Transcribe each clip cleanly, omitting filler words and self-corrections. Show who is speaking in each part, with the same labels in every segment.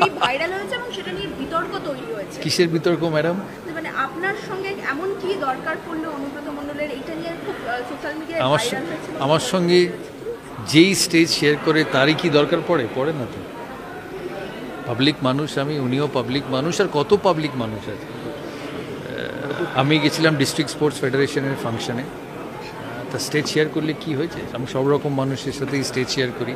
Speaker 1: ছবি ভাইরাল হয়েছে এবং সেটা নিয়ে বিতর্ক তৈরি হয়েছে।
Speaker 2: কিসের বিতর্ক ম্যাডাম?
Speaker 1: মানে আপনার সঙ্গে এমন কি দরকার পড়লো অনুব্রত মণ্ডলের, এটা নিয়ে খুব সোশ্যাল মিডিয়ায় ভাইরাল হয়েছে।
Speaker 2: আমার সঙ্গে যেই স্টেজ শেয়ার করে তারই কি দরকার পড়ে না তো। পাবলিক মানুষ আমি, উনিও পাবলিক মানুষ, আর কত পাবলিক মানুষ আছে। আমি গেছিলাম ডিস্ট্রিক্ট স্পোর্টস ফেডারেশনের ফাংশনে, তা স্টেজ শেয়ার করলে কি হয়েছে? আমি সব রকম মানুষের সাথেই স্টেজ শেয়ার করি।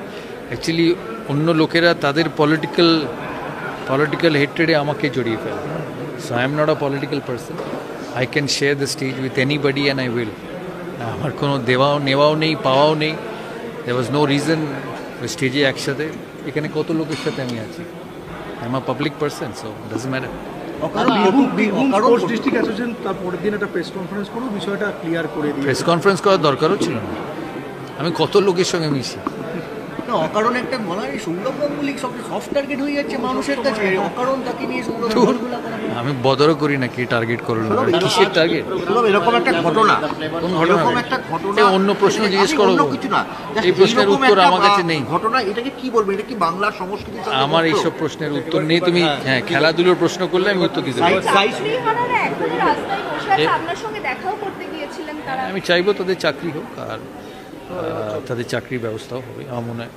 Speaker 2: অ্যাকচুয়ালি অন্য লোকেরা তাদের পলিটিক্যাল হেট্রেডে আমাকে জড়িয়ে ফেলে। So I am not a political person. I can share the stays with anybody and I will. আমার কোনো নেওয়াও নেই, পাওয়াও নেই। দেয়ার ওয়াজ নো রিজন স্টেজে একসাথে। এখানে কত লোকের সাথে আমি আছি। I am a public person, so doesn't matter. Press conference করার দরকারও ছিল না। আমি কত লোকের সঙ্গে মিশি।
Speaker 3: অকারণ একটা বলা হয়, সৌরভ গাঙ্গুলি সফট টার্গেট হয়ে যাচ্ছে মানুষের কাছে, অকারণ তাকে নিয়ে
Speaker 2: আমি বদরও করি না কি টার্গেট করুন, কিসের টার্গেট?
Speaker 3: এরকম একটা ঘটনা,
Speaker 2: কোন ঘটনা? অন্য প্রশ্ন জিজ্ঞেস করো,
Speaker 3: কিছু না,
Speaker 2: এই প্রশ্নের উত্তর আমার কাছে নেই।
Speaker 3: ঘটনা এটাকে কি বলবো? এটা কি বাংলার সংস্কৃতি?
Speaker 2: আমার এইসব প্রশ্নের উত্তর নেই। তুমি হ্যাঁ খেলাধুলোর প্রশ্ন করলে আমি উত্তর দিতে পারি। আমি চাইবো তাদের চাকরি হোক, আর তাদের চাকরির ব্যবস্থাও হবে আমার মনে হয়।